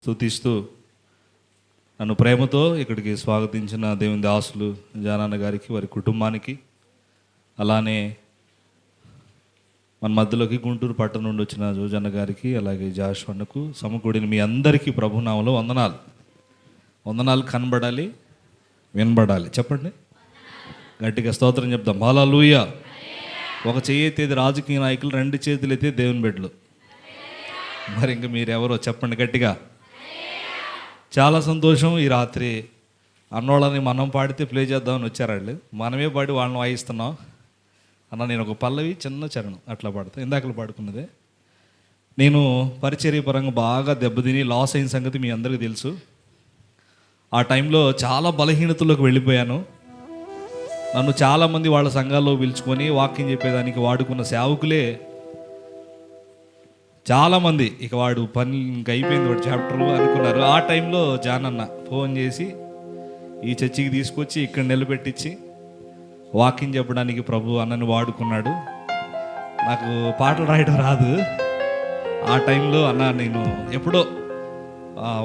స్తుతిస్తూ నన్ను ప్రేమతో ఇక్కడికి స్వాగతించిన దేవుని దాసులు జానన్న గారికి, వారి కుటుంబానికి, అలానే మన మధ్యలోకి గుంటూరు పట్టణం నుండి వచ్చిన జోజన్న గారికి, అలాగే జాషువన్నకు, సమకూడిన మీ అందరికీ ప్రభునామలో వందనాలు. వందనాలు కనబడాలి, వినబడాలి. చెప్పండి, గట్టిగా స్తోత్రం చెప్దాం. హల్లెలూయా. ఒక చెయ్యి ఎత్తేది రాజకీయ నాయకులు, రెండు చేతులు అయితే దేవుని బిడ్డలు. మరి ఇంకా మీరెవరో చెప్పండి గట్టిగా. చాలా సంతోషం. ఈ రాత్రి అన్నోళ్ళని మనం పాడితే ప్లే చేద్దామని వచ్చారండి. మనమే పాడి వాళ్ళని వాయిస్తున్నాం. అన్న నేను ఒక పల్లవి చిన్న చరణం అట్లా పాడుతాను. ఇందాకలు పాడుకున్నదే. నేను పరిచర్య పరంగా బాగా దెబ్బతిని లాస్ అయిన సంగతి మీ అందరికీ తెలుసు. ఆ టైంలో చాలా బలహీనతలోకి వెళ్ళిపోయాను. నన్ను చాలామంది వాళ్ళ సంఘాల్లో పిలుచుకొని వాక్యం చెప్పేదానికి వాడుకున్న సేవకులే చాలామంది ఇక వాడు పని ఇంక అయిపోయింది, వాడు చాప్టర్ అనుకున్నారు. ఆ టైంలో జానన్న ఫోన్ చేసి ఈ చర్చికి తీసుకొచ్చి ఇక్కడ నిలబెట్టించి వాకింగ్ చెప్పడానికి ప్రభు అన్నని వాడుకున్నాడు. నాకు పాటలు రాయడం రాదు. ఆ టైంలో అన్న నేను ఎప్పుడో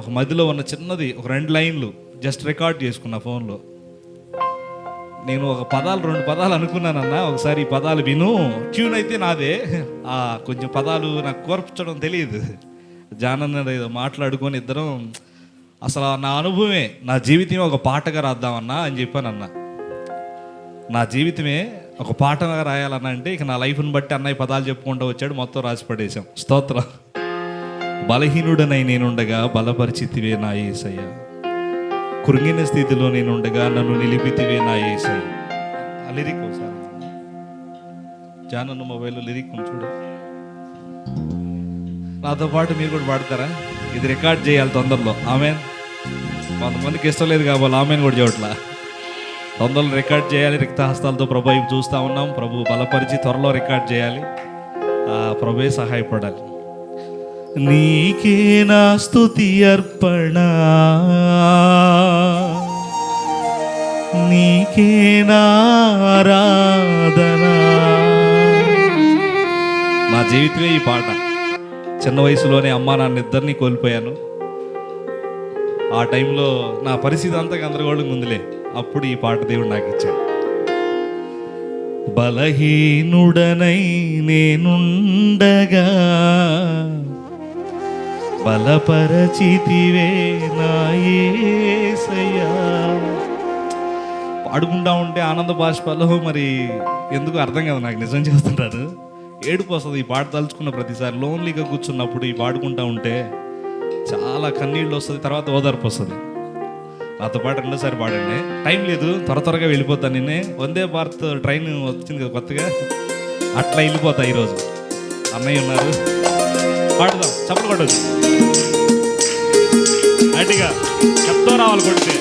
ఒక మధ్యలో ఉన్న చిన్నది ఒక 2 లైన్లు జస్ట్ రికార్డ్ చేసుకున్నా ఫోన్లో. నేను ఒక రెండు పదాలు అనుకున్నానన్నా, ఒకసారి ఈ పదాలు విను, ట్యూన్ అయితే నాదే, కొంచెం పదాలు నాకు కూర్చడం తెలియదు. జానన్న ఏదో మాట్లాడుకొని ఇద్దరం అసలు నా అనుభవమే, నా జీవితమే ఒక పాటగా రాద్దామన్నా అని చెప్పానన్నా. నా జీవితమే ఒక పాటగా రాయాలన్నా అంటే ఇక నా లైఫ్ని బట్టి అన్నయ్య పదాలు చెప్పుకుంటూ వచ్చాడు, మొత్తం రాసి పడేశాం. స్తోత్రం. బలహీనుడనై నేనుండగా బలపరిచితివే నా యేసయ్య, కృంగిన స్థితిలో నేనుండగా నన్ను నిలిపితివే నా యేసయ్య. ఆ లిరిక్ ఒకసారి జానన్న మొబైల్లో లిరిక్ చూడు. నాతో పాటు మీరు కూడా పాడతారా? ఇది రికార్డ్ చేయాలి తొందరలో. ఆమెన్. కొంతమందికి ఇష్టం లేదు కాబట్టి ఆమెన్ కూడా చేయట్లా. తొందరలో రికార్డ్ చేయాలి. రిక్త హస్తాలతో ప్రభు చూస్తూ ఉన్నాం. ప్రభు బలపరిచి త్వరలో రికార్డ్ చేయాలి. ప్రభువే సహాయపడాలి. నీకే నా స్తుతి అర్పణ, నీకే నా ఆరాధన. నా జీవితమే ఈ పాట. చిన్న వయసులోనే అమ్మా నాన్న ఇద్దరిని కోల్పోయాను. ఆ టైంలో నా పరిస్థితి అంతా గందరగోళంగా ఉందిలే. అప్పుడు ఈ పాట దేవుడు నాకు ఇచ్చాడు. బలహీనుడనై నేనుండగా బలపరచితివే నా యేసయ్యా. పాడుకుంటా ఉంటే ఆనంద బాష్పాలు మరి ఎందుకు అర్థం కాదు నాకు, నిజం చేస్తుంటారు. ఏడుపు వస్తుంది ఈ పాట తలుచుకున్న ప్రతిసారి. లోన్లీగా కూర్చున్నప్పుడు ఈ పాడుకుంటా ఉంటే చాలా కన్నీళ్ళు వస్తుంది, తర్వాత ఓదార్పు వస్తుంది. నాతో పాటు 2సారి పాడండి. టైం లేదు, త్వరగా వెళ్ళిపోతాను. నేనే వందే భారత్ ట్రైన్ వచ్చింది కదా కొత్తగా, అట్లా వెళ్ళిపోతా. ఈరోజు అన్నయ్య ఉన్నారు, పాడుదాం. చప్పలు కొట్టదు గట్టిగా, చెప్తూ రావాలి కొడితే.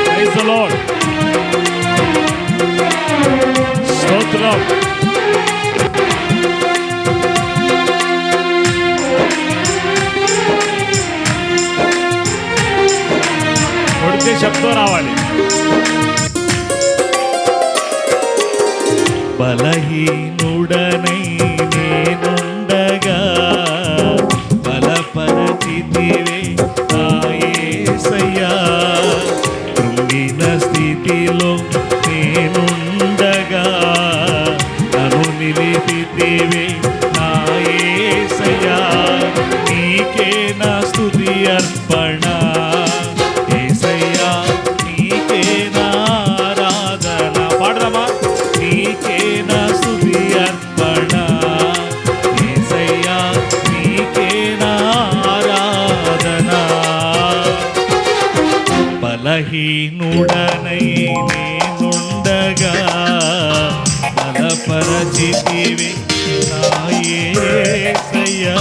Praise the lord. స్తోత్రం. కొడితే శబ్దం రావాలి. బలహీనుడనై నేనుండగా బలపరచితివే నా యేసయ్యా, కృంగిన స్థితిలో నేనుండగా నన్ను నిలిపితివే నా యేసయ్యా, నీకే నా స్తుతి అర్పణ, యేసయ్యా నీకే నా ఆరాధన. పాడదామా? నీకే నా స్తుతి అర్పణ, యేసయ్యా నీకే నా ఆరాధన. బలహీనుడనై నేనుండగా బలపరచితివే నా యేసయ్యా.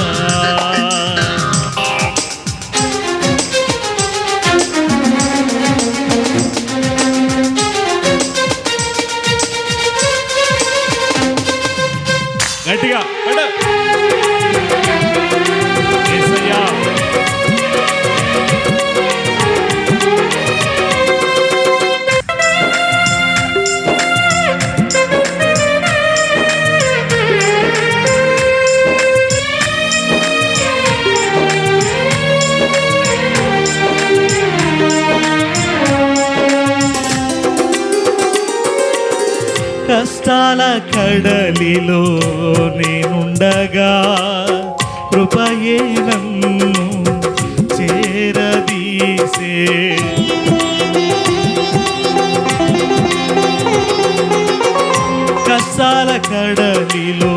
గట్టిగా యేసయ్యా. కష్టాల కడలిలో నేనుండగా కృపయే నన్ను చేరదీసే. కష్టాల కడలిలో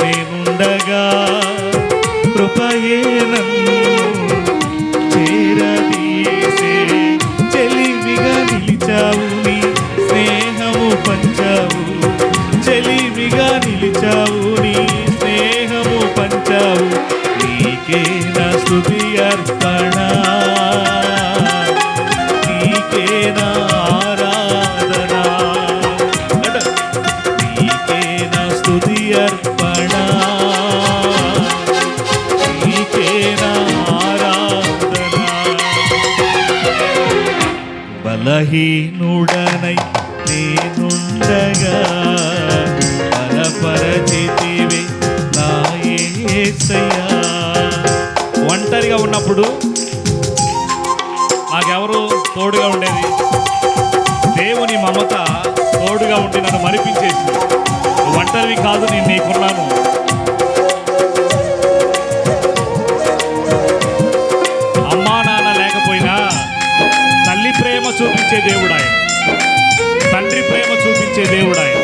నేనుండగా కృపయే నన్ను చేరదీసే. చెలిమిగా నిలిచావు, నీ స్నేహము పంచావు. చెలిమిగా నిలిచావు, నీ స్నేహము పంచావు. నీకే నా స్తుతి అర్పణ, నీకే నా ఆరాధన. నీకే నా స్తుతి అర్పణ, నీకే నా ఆరాధన. బలహీనుడనై నేనుండగా బలపరచితివే నా యేసయ్యా. ఒంటరిగా ఉన్నప్పుడు నాకెవరు తోడుగా ఉండేది? దేవుని మమత తోడుగా ఉండి నన్ను మరిపించేసింది. ఒంటరివి కాదు, నేను నీకున్నాను. అమ్మా నాన్న లేకపోయినా తల్లి ప్రేమ చూపించే దేవుడు ఆయన, తండ్రి ప్రేమ చూపించే దేవుడు ఆయన.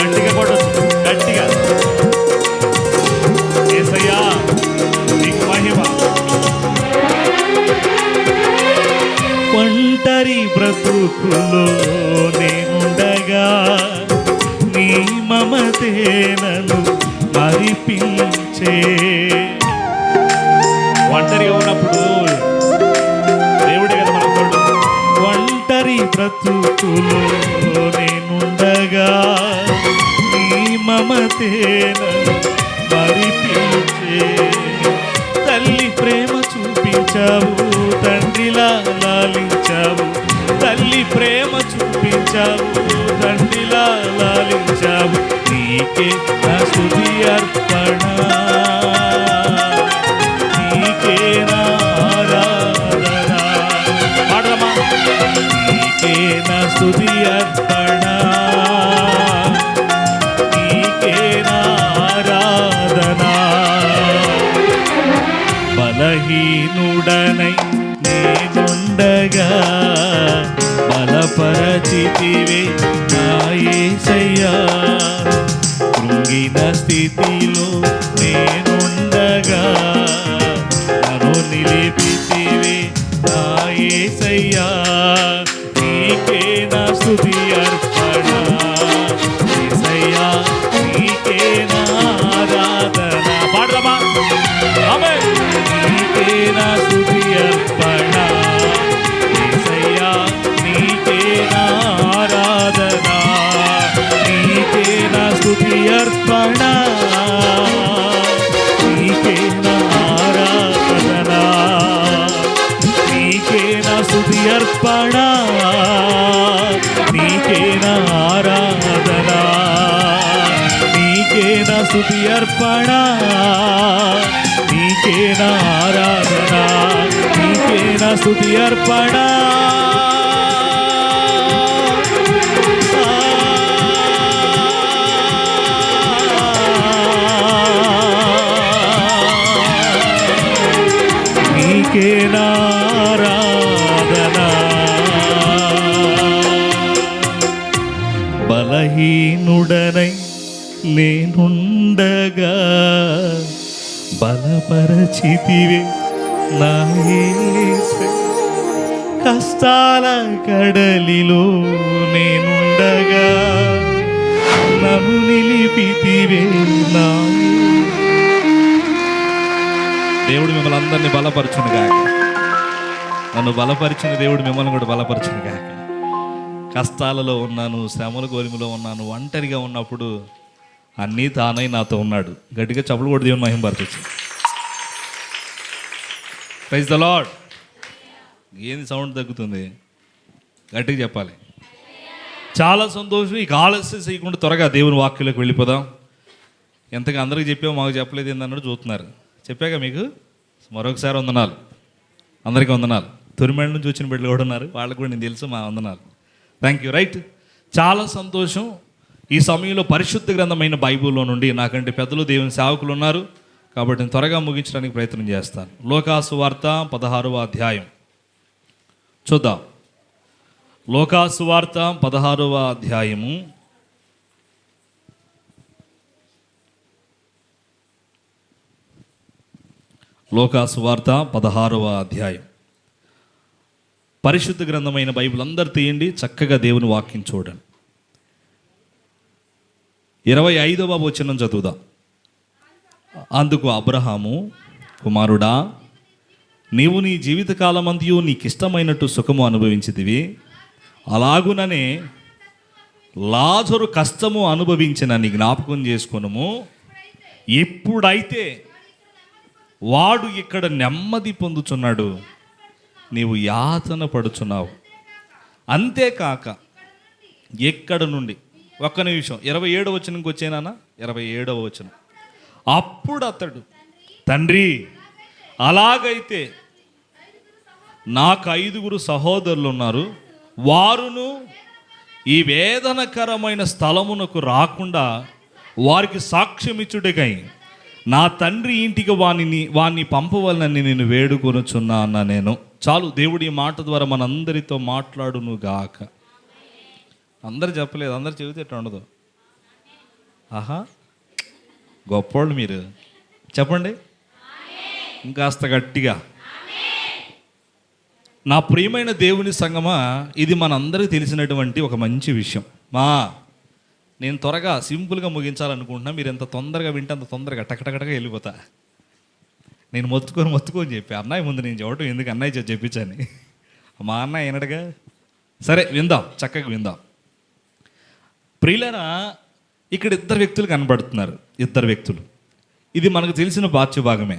గట్టిగా కొట్టచ్చు, గట్టిగా. యేసయ్యా నీకు మహిమ. ఒంటరి బ్రతుకులో నేనుండగా నీ మమతే నన్ను మరిపించే. ఒంటరిగా ఉన్నప్పుడు దేవుడే కదా మనకు తోడు. ఒంటరి బ్రతుకులో నేనుండగా నీ మమతే నన్ను మరిపించే. తల్లి ప్రేమ చూపించావు, తండ్రిలా లాలించావు. తల్లి ప్రేమ చూపించావు, తండ్రిలా లాలించావు. నీకే నా స్తుతి అర్పణ, నీకే నా ఆరాధన. పాడమ్మా. నీకే నా స్తుతి అర్పణ, నీకే నా ఆరాధన. బలహీనుడనై నేనుండగా బలపరచితివే నా యేసయ్యా. కృంగిన స్థితిలో నేనుండగా నన్ను నిలిపితివే నా యేసయ్యా. నీకే నా స్తుతి అర్పణ, యేసయ్యా నీకే నా ఆరాధన. పాడదామా? ఆమేన్. నీకే నా స్తుతి అర్పణ, యేసయ్యా నీకే నా ఆరాధన. నీకే నా స్తుతి అర్పణ, నీకే నా ఆరాధన. నీకే నా స్తుతి అర్పణ, నీకే నా ఆరాధన. నీకే నా స్తుతి అర్పణ, నీకే నా ఆరాధన. నీకే నా స్తుతి అర్పణ. నీకే నా ఆరాధన. బలహీనుడనై నేనుండగా బలపరచితివే నా యేసయ్యా. కష్టాల కడలిలో నేనుండగా నన్ను నిలిపితివే నా. దేవుడు మిమ్మల్ని అందరినీ బలపరచును గాక. నన్ను బలపరిచిన దేవుడు మిమ్మల్ని కూడా బలపరచును గాక. కష్టాలలో ఉన్నాను, శ్రమల గోలిమిలో ఉన్నాను, ఒంటరిగా ఉన్నప్పుడు అన్నీ తానై నాతో ఉన్నాడు. గట్టిగా చప్పులు కూడా దేవుని మహిమపరచు. Praise the lord. ఏంది సౌండ్ తగ్గుతుంది? గట్టిగా చెప్పాలి. చాలా సంతోషం. ఇక ఆలస్యం చేయకుండా త్వరగా దేవుని వాక్యంలోకి వెళ్ళిపోదాం. ఎంతగా అందరికి చెప్పావు మాకు చెప్పలేదు ఏందన్నాడు చూస్తున్నారు. చెప్పాక మీకు మరొకసారి వందనాలు, అందరికీ వందనాలు. తొరిమేళ్ళ నుంచి వచ్చిన బిడ్డలు కూడా ఉన్నారు, వాళ్ళకు కూడా నేను తెలుసు, మా వందనాలు. Thank you. రైట్, చాలా సంతోషం. ఈ సమయంలో పరిశుద్ధ గ్రంథమైన బైబిల్లో నుండి నాకంటే పెద్దలు దేవుని సేవకులు ఉన్నారు కాబట్టి నేను త్వరగా ముగించడానికి ప్రయత్నం చేస్తాను. లోకాసు వార్త 16వ అధ్యాయం చూద్దాం. లోకాసు వార్త 16వ అధ్యాయము లోకాసు వార్త 16వ అధ్యాయం. పరిశుద్ధ గ్రంథమైన బైబిల్ అందరు తీయండి, చక్కగా దేవుని వాక్యం చూడండి. 25వ వచనం చదువుదాం. అందుకు అబ్రహాము, కుమారుడా, నీవు నీ జీవితకాలమంతయు నీకిష్టమైనట్టు సుఖము అనుభవించితివి, అలాగుననే లాజరు కష్టము అనుభవించిన నీ జ్ఞాపకం చేసుకొనుము. ఎప్పుడైతే వాడు ఇక్కడ నెమ్మది పొందుచున్నాడు, నీవు యాతన పడుచున్నావు. అంతేకాక ఎక్కడ నుండి, ఒక్క నిమిషం, 27వ వచనంకి వచ్చేనా? 27వ వచనం. అప్పుడు అతడు, తండ్రి, అలాగైతే నాకు 5 సహోదరులు ఉన్నారు, వారును ఈ వేదనకరమైన స్థలమునకు రాకుండా వారికి సాక్ష్యమిచ్చుటకై నా తండ్రి ఇంటికి వాణ్ణి పంపవలనని నేను వేడుకొనుచున్నా అన్న. నేను చాలు, దేవుడి మాట ద్వారా మనందరితో మాట్లాడును గాక. అందరు చెప్పలేదు, అందరు చెబితే ఎట్లా ఉండదు. ఆహా, గొప్పోళ్ళు మీరు, చెప్పండి ఇంకాస్త గట్టిగా. నా ప్రియమైన దేవుని సంగమా, ఇది మనందరికీ తెలిసినటువంటి ఒక మంచి విషయం. నేను త్వరగా సింపుల్గా ముగించాలనుకుంటున్నా. మీరు ఎంత తొందరగా వింటే అంత తొందరగా టకటకటగా వెళ్ళిపోతా. నేను మొత్తుకొని చెప్పి అన్నయ్య ముందు నేను చెప్పటం ఎందుకు, అన్నయ్య చెప్పించాను. మా అన్నయ్య వినడుగా. సరే విందాం, చక్కగా విందాం. ప్రియులరా, ఇక్కడ 2 వ్యక్తులు కనబడుతున్నారు. 2 వ్యక్తులు, ఇది మనకు తెలిసిన బాధ్య భాగమే.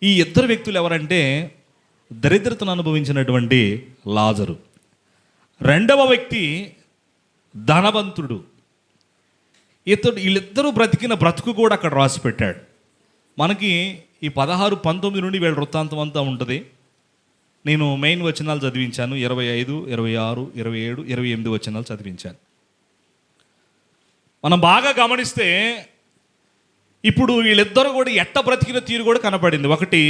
ఈ 2 వ్యక్తులు ఎవరంటే, దరిద్రతను అనుభవించినటువంటి లాజరు. 2వ వ్యక్తి ధనవంతుడు. వీళ్ళిద్దరూ బ్రతికిన బ్రతుకు కూడా అక్కడ రాసి పెట్టాడు. మనకి ఈ 16, 19 నుండి వీళ్ళ వృత్తాంతం అంతా ఉంటుంది. నేను మెయిన్ వచనాలు చదివించాను. 25, 26, 27, 28 వచనాలు చదివించాను. మనం బాగా గమనిస్తే ఇప్పుడు వీళ్ళిద్దరూ కూడా ఎట్ట బ్రతికిన తీరు కూడా కనపడింది. ఒకటి,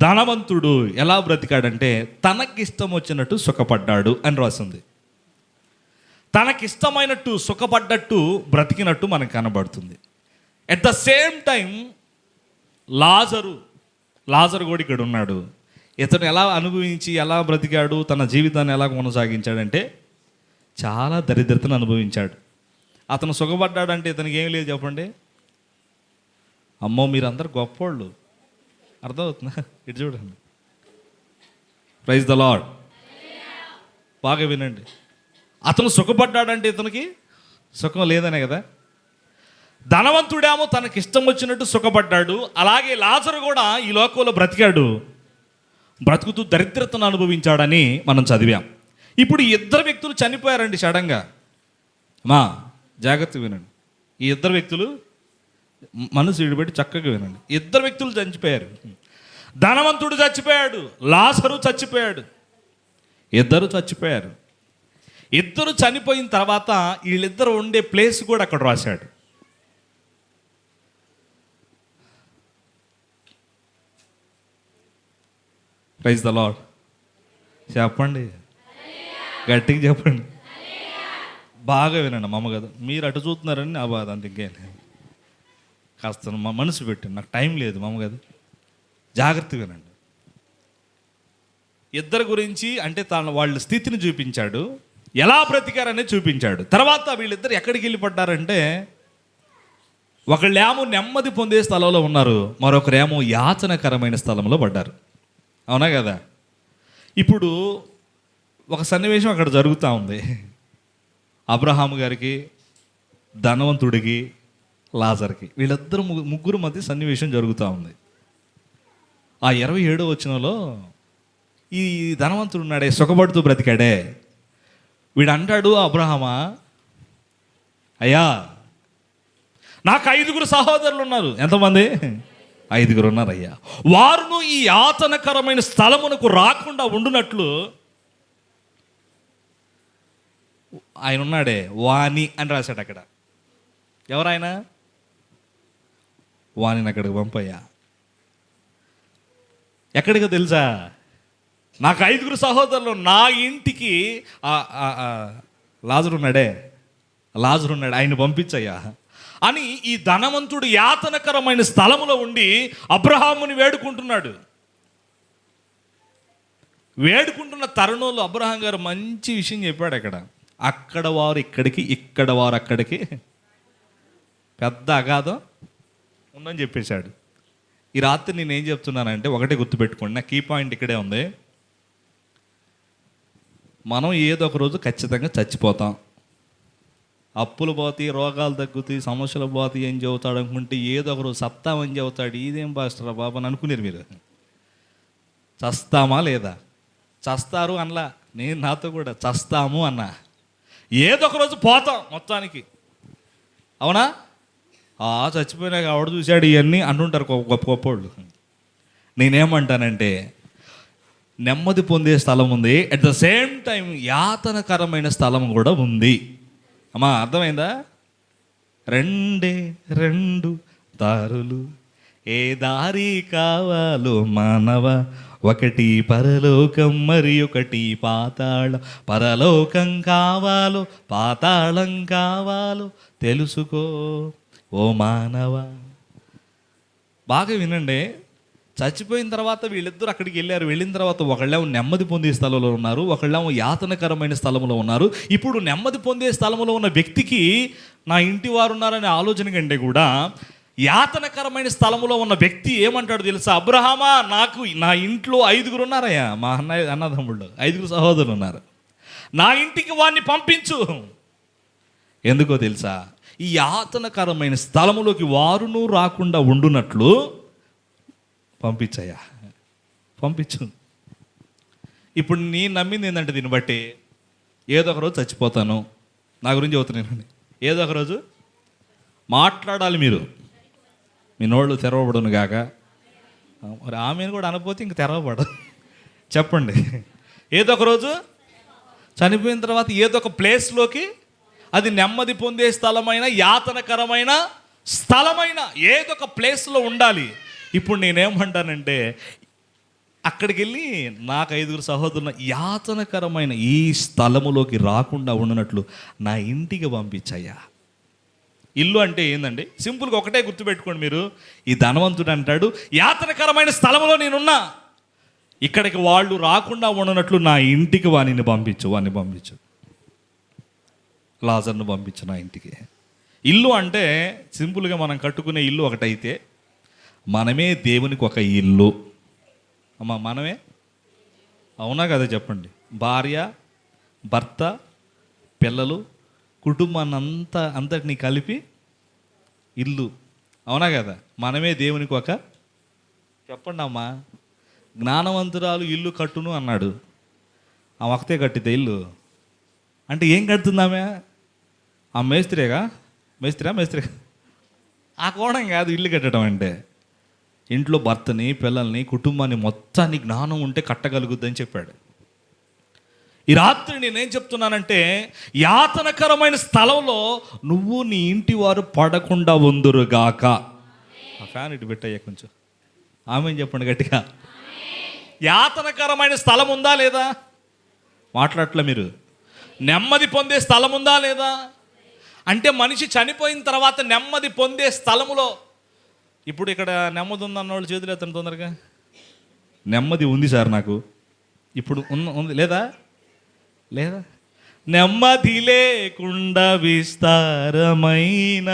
ధనవంతుడు ఎలా బ్రతికాడంటే తనకిష్టం వచ్చినట్టు సుఖపడ్డాడు అని రాసింది. తనకిష్టమైనట్టు సుఖపడ్డట్టు బ్రతికినట్టు మనకు కనబడుతుంది. ఎట్ ద సేమ్ టైం లాజరు కూడా ఇక్కడ ఉన్నాడు. ఇతను ఎలా అనుభవించి ఎలా బ్రతికాడు, తన జీవితాన్ని ఎలా కొనసాగించాడంటే చాలా దరిద్రతను అనుభవించాడు. అతను సుఖపడ్డాడంటే ఇతనికి ఏం లేదు చెప్పండి. అమ్మో, మీరందరూ గొప్పోళ్ళు, అర్థమవుతుందా? ఇటు చూడండి. Praise the lord. బాగా వినండి. అతను సుఖపడ్డాడంటే ఇతనికి సుఖం లేదనే కదా. ధనవంతుడేమో తనకి ఇష్టం వచ్చినట్టు సుఖపడ్డాడు. అలాగే లాజరు కూడా ఈ లోకంలో బ్రతికాడు, బ్రతుకుతూ దరిద్రతను అనుభవించాడని మనం చదివాం. ఇప్పుడు ఈ 2 వ్యక్తులు చనిపోయారండి సడన్గా. జాగ్రత్తగా వినండి. ఈ 2 వ్యక్తులు మనసు విడిపెట్టి చక్కగా వినండి. 2 వ్యక్తులు చనిపోయారు. ధనవంతుడు చచ్చిపోయాడు, లాజరు చచ్చిపోయాడు. 2 చచ్చిపోయారు. 2 చనిపోయిన తర్వాత వీళ్ళిద్దరు ఉండే ప్లేస్ కూడా అక్కడ రాశాడు. Praise the lord. చెప్పండి, గట్టిగా చెప్పండి, బాగా వినండి. మా అమ్మ కదా, మీరు అటు చూస్తున్నారని నా బాధ, అంత ఇంకేం లేదు. కాస్త మా మనసు పెట్టండి, నాకు టైం లేదు. మా అమ్మ కదా, జాగ్రత్తగా వినండి. 2 గురించి అంటే వాళ్ళ స్థితిని చూపించాడు, ఎలా బ్రతికారనే చూపించాడు. తర్వాత వీళ్ళిద్దరు ఎక్కడికి వెళ్ళిపడ్డారంటే, ఒకళ్ళేమో నెమ్మది పొందే స్థలంలో ఉన్నారు, మరొకరేమో యాచనకరమైన స్థలంలో పడ్డారు. అవునా కదా? ఇప్పుడు ఒక సన్నివేశం అక్కడ జరుగుతూ ఉంది. అబ్రహాము గారికి, ధనవంతుడికి, లాజర్కి, వీళ్ళిద్దరు ముగ్గురు మధ్య సన్నివేశం జరుగుతూ ఉంది. ఆ 27వ వచనంలో ఈ ధనవంతుడు ఉన్నాడే, సుఖపడుతూ బ్రతికాడే, వీడు అంటాడు, అబ్రహామా, అయ్యా నాకు 5 సహోదరులు ఉన్నారు. ఎంతమంది? 5 ఉన్నారయ్యా. వారును ఈ యాతనకరమైన స్థలమునకు రాకుండా ఉండునట్లు ఆయన ఉన్నాడే, వాణి అని రాశాడు అక్కడ. ఎవరాయన? వాణిని అక్కడికి పంపయ్యా. ఎక్కడికి తెలుసా? నాకు 5 సహోదరులు, నా ఇంటికి లాజరు ఉన్నాడు, ఆయన పంపించయ్యా అని ఈ ధనవంతుడు యాతనకరమైన స్థలములో ఉండి అబ్రహాముని వేడుకుంటున్నాడు. వేడుకుంటున్న తరుణంలో అబ్రహాం గారు మంచి విషయం చెప్పాడు. అక్కడ వారు ఇక్కడికి, ఇక్కడ వారు అక్కడికి పెద్ద అగాధం ఉందని చెప్పేశాడు. ఈ రాత్రి నేనేం చెప్తున్నానంటే ఒకటే గుర్తుపెట్టుకోండి, నా కీ పాయింట్ ఇక్కడే ఉంది. మనం ఏదో ఒక రోజు ఖచ్చితంగా చచ్చిపోతాం. అప్పులు పోతాయి, రోగాలు తగ్గుతాయి, సమస్యలు పోతాయి ఏం చెబుతాడు అనుకుంటే ఏదో ఒక రోజు సత్తామని చెబుతాడు. ఇదేం పాస్టర్ బాబా అని అనుకునేరు మీరు. చస్తామా లేదా? చస్తారు అనలా, నేను నాతో కూడా చస్తాము అన్నా. ఏదో ఒక రోజు పోతాం మొత్తానికి, అవునా? చచ్చిపోయినాక ఆవిడ చూశాడు ఇవన్నీ అంటుంటారు గొప్పోళ్ళు. నేనేమంటానంటే నెమ్మది పొందే స్థలం ఉంది, అట్ ద సేమ్ టైం యాతనకరమైన స్థలం కూడా ఉంది. అమ్మా అర్థమైందా? 2 దారులు, ఏ దారి కావాలో మానవ, ఒకటి పరలోకం మరి ఒకటి పాతాళం. పరలోకం కావాలో పాతాళం కావాలో తెలుసుకో ఓ మానవ. బాగా వినండి. చచ్చిపోయిన తర్వాత వీళ్ళిద్దరూ అక్కడికి వెళ్ళారు. వెళ్ళిన తర్వాత ఒకళ్ళేమో నెమ్మది పొందే స్థలంలో ఉన్నారు, ఒకళ్ళేమో యాతనకరమైన స్థలంలో ఉన్నారు. ఇప్పుడు నెమ్మది పొందే స్థలంలో ఉన్న వ్యక్తికి నా ఇంటి వారు ఉన్నారనే ఆలోచన కంటే కూడా యాతనకరమైన స్థలంలో ఉన్న వ్యక్తి ఏమంటాడు తెలుసా? అబ్రహామా, నాకు నా ఇంట్లో 5 ఉన్నారయ్యా, మా అన్నదమ్ముళ్ళు 5 సహోదరులు ఉన్నారు, నా ఇంటికి వాడిని పంపించు. ఎందుకో తెలుసా? ఈ యాతనకరమైన స్థలములోకి వారును రాకుండా ఉండునట్లు పంపించయ్యా, పంపించు. ఇప్పుడు నేను నమ్మింది ఏంటంటే దీన్ని బట్టి ఏదో ఒక రోజు చచ్చిపోతాను. నా గురించి చెబుతున్నాను. ఏదో ఒక రోజు మాట్లాడాలి మీరు, మీ నోళ్ళు తెరవబడును గాక. మరి ఆమెను కూడా అనపోతే ఇంక తెరవబడదు. చెప్పండి. ఏదో ఒక రోజు చనిపోయిన తర్వాత ఏదో ఒక ప్లేస్లోకి, అది నెమ్మది పొందే స్థలమైన యాతనకరమైన స్థలమైన ఏదో ఒక ప్లేస్లో ఉండాలి. ఇప్పుడు నేనేమంటానంటే అక్కడికి వెళ్ళి నాకు 5 సహోదరులు యాతనకరమైన ఈ స్థలములోకి రాకుండా ఉండనట్లు నా ఇంటికి పంపించయ్యా. ఇల్లు అంటే ఏందండి? సింపుల్గా ఒకటే గుర్తుపెట్టుకోండి మీరు. ఈ ధనవంతుడు అంటాడు, యాతనకరమైన స్థలంలో నేనున్నా, ఇక్కడికి వాళ్ళు రాకుండా ఉండనట్లు నా ఇంటికి వాడిని పంపించు. లాజర్ను పంపించు నా ఇంటికి. ఇల్లు అంటే సింపుల్గా మనం కట్టుకునే ఇల్లు ఒకటైతే, మనమే దేవునికి ఒక ఇల్లు. అమ్మా మనమే, అవునా కదా చెప్పండి? భార్య, భర్త, పిల్లలు, కుటుంబాన్ని అంతటిని కలిపి ఇల్లు, అవునా కదా? మనమే దేవునికి ఒక, చెప్పండి అమ్మా. జ్ఞానవంతురాలు ఇల్లు కట్టును అన్నాడు. ఆ ఒకతే కట్టితే ఇల్లు అంటే ఏం కడుతుందామె? ఆ మేస్త్రి. ఆ కోణం కాదు ఇల్లు కట్టడం అంటే. ఇంట్లో భర్తని, పిల్లల్ని, కుటుంబాన్ని మొత్తాన్ని జ్ఞానం ఉంటే కట్టగలుగుద్దని చెప్పాడు. ఈ రాత్రి నేనేం చెప్తున్నానంటే యాతనకరమైన స్థలంలో నువ్వు నీ ఇంటి వారు పడకుండా ఉందురుగాక. ఆ ఫ్యాన్ ఇటు పెట్టయ్యా కొంచెం, ఆమె చెప్పండి గట్టిగా. యాతనకరమైన స్థలం ఉందా లేదా? మాట్లాడట్లే మీరు. నెమ్మది పొందే స్థలం ఉందా లేదా? అంటే మనిషి చనిపోయిన తర్వాత నెమ్మది పొందే స్థలములో, ఇప్పుడు ఇక్కడ నెమ్మది ఉందన్న వాళ్ళు చేతులు ఎత్తండి తొందరగా. నెమ్మది ఉంది సార్ నాకు ఇప్పుడు ఉంది లేదా? నెమ్మది లేకుండా విస్తారమైన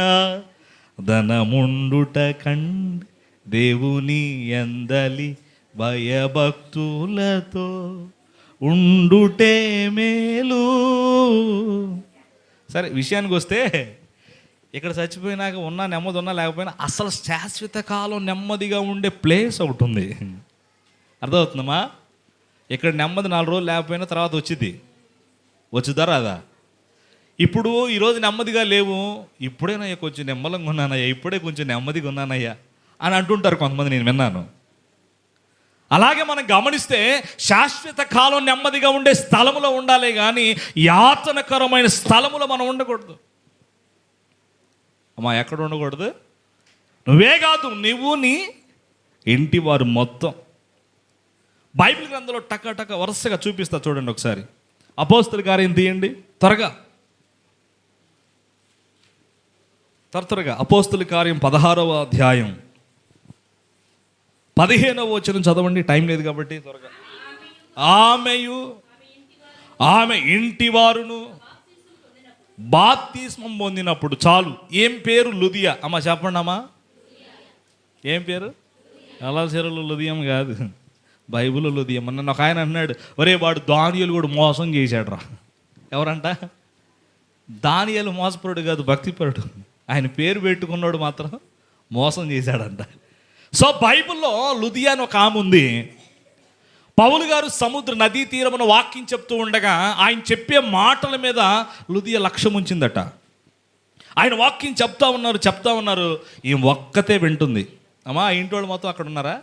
ధనముండుట కండి దేవుని యందలి భయభక్తులతో ఉండుటే మేలు. సరే విషయానికి వస్తే, ఇక్కడ చచ్చిపోయినాక ఉన్నా నెమ్మది ఉన్నా లేకపోయినా అసలు శాశ్వత కాలం నెమ్మదిగా ఉండే ప్లేస్ ఒకటి ఉంది. అర్థమవుతుందమ్మా? ఇక్కడ నెమ్మది 4 రోజులు లేకపోయినా తర్వాత వచ్చిద్దా రాదా? ఇప్పుడు ఈరోజు నెమ్మదిగా లేవు, ఇప్పుడేనయ్యా కొంచెం నెమ్మలంగా ఉన్నానయ్యా, ఇప్పుడే కొంచెం నెమ్మదిగా ఉన్నానయ్యా అని అంటుంటారు కొంతమంది, నేను విన్నాను. అలాగే మనం గమనిస్తే శాశ్వత కాలం నెమ్మదిగా ఉండే స్థలములో ఉండాలి కానీ యాతనకరమైన స్థలములో మనం ఉండకూడదు. అమ్మా, ఎక్కడ ఉండకూడదు? నువ్వే కాదు, నువ్వు నీ ఇంటి వారు మొత్తం. బైబిల్ గ్రంథంలో టక వరుసగా చూపిస్తా చూడండి ఒకసారి. అపోస్తలుల కార్యం తీయండి త్వరగా. అపోస్తలుల కార్యం 16వ అధ్యాయం 15వ వచనం చదవండి, టైం లేదు కాబట్టి త్వరగా. ఆమెయు ఆమె ఇంటి వారును బాప్తిస్మం పొందినప్పుడు. చాలు. ఏం పేరు? లుదియా. అమ్మ చెప్పండి అమ్మా, ఏం పేరు? ఎలా చెరువులు లుదియం కాదు, బైబిల్లో లుదియం. నన్ను ఒక ఆయన అన్నాడు, ఒరే వాడు దానియేలు కూడా మోసం చేశాడు రా. ఎవరంట? దానియేలు మోసపరుడు కాదు, భక్తిపరుడు. ఆయన పేరు పెట్టుకున్నాడు మాత్రం మోసం చేశాడంట. సో బైబిల్లో లుదియా అని ఒక ఆమె ఉంది. పౌలు గారు సముద్ర నదీ తీరమున వాక్యం చెప్తూ ఉండగా ఆయన చెప్పే మాటల మీద లుదియా లక్ష్యం ఉంచిందట. ఆయన వాక్యం చెప్తా ఉన్నారు, ఈ ఒక్కతే వింటుంది. అమ్మా, ఇంటి వాళ్ళు మొత్తం అక్కడ ఉన్నారా?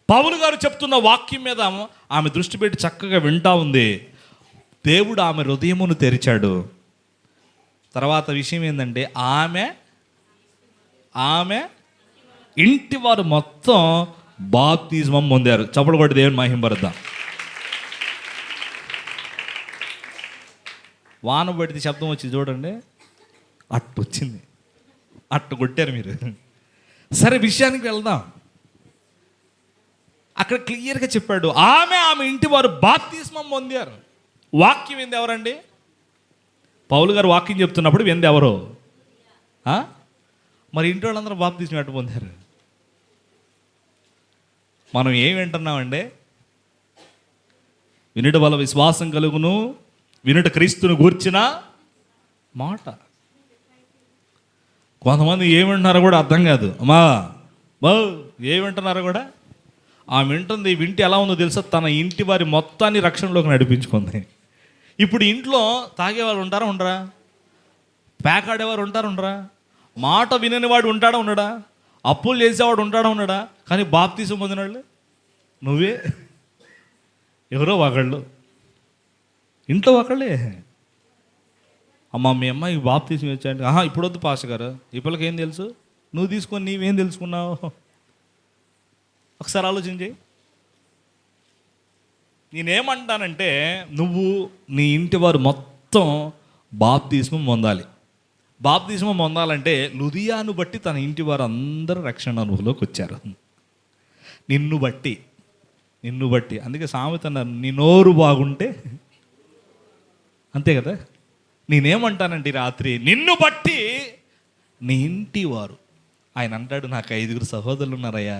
పౌలు గారు చెప్తున్న వాక్యం మీద ఆమె దృష్టి పెట్టి చక్కగా వింటా ఉంది. దేవుడు ఆమె హృదయమును తెరిచాడు. తర్వాత విషయం ఏంటంటే ఆమె ఇంటి వారు మొత్తం బాప్తిజమం పొందారు. చప్పట్లు కొట్టి దేవుని మహిమపరుద్దాం. వాన పడితే శబ్దం వచ్చింది చూడండి, అట్టు వచ్చింది, అట్టు కొట్టారు మీరు. సరే, విషయానికి వెళ్దాం. అక్కడ క్లియర్గా చెప్పాడు, ఆమె ఇంటి వారు బాప్తిస్మం పొందారు. వాక్యం ఏంది? ఎవరండి? పౌలు గారు వాక్యం చెప్తున్నప్పుడు వింది ఎవరు? మరి ఇంటి వాళ్ళందరూ బాప్తిస్మం ఎట్టు పొందారు? మనం ఏం వింటున్నామండి? వినుట వల్ల విశ్వాసం కలుగును, వినుట క్రీస్తును గూర్చిన మాట. కొంతమంది ఏమింటున్నారో కూడా అర్థం కాదు. అమ్మా ఏమింటున్నారో కూడా ఆమె వింటుంది. వింటే ఎలా ఉందో తెలుసా? తన ఇంటి వారి మొత్తాన్ని రక్షణలోకి నడిపించుకుంది. ఇప్పుడు ఇంట్లో తాగేవాళ్ళు ఉంటారా ఉండరా? పేకాడేవారు ఉంటారా ఉండరా? మాట వినని వాడు ఉంటాడా ఉండడా? అప్పులు చేసేవాడు ఉంటాడా ఉండడా? కానీ బాప్తిసం పొందిన వాళ్ళు నువ్వే, ఎవరో ఒకళ్ళు, ఇంట్లో ఒకళ్ళే. అమ్మ, మీ అమ్మాయి బాప్తిసం వచ్చాయండి. ఇప్పుడు వద్దు పాస్టర్ గారు, ఈ పిల్లకి ఏం తెలుసు? నువ్వు తీసుకొని నీవేం తెలుసుకున్నావు? ఒకసారి ఆలోచించి. నేనేమంటానంటే, నువ్వు నీ ఇంటి వారు మొత్తం బాప్తిస్మం పొందాలి. బాప్తిస్మం పొందాలంటే లుదియాను బట్టి తన ఇంటి వారు అందరూ రక్షణ అనుభవంలోకి వచ్చారు. నిన్ను బట్టి. అందుకే సామెత అన్నారు, నీ నోరు బాగుంటే. అంతే కదా? నేనేమంటానంటే రాత్రి, నిన్ను బట్టి నీ ఇంటి వారు. ఆయన అంటాడు, నాకు 5 సహోదరులు ఉన్నారయ్యా,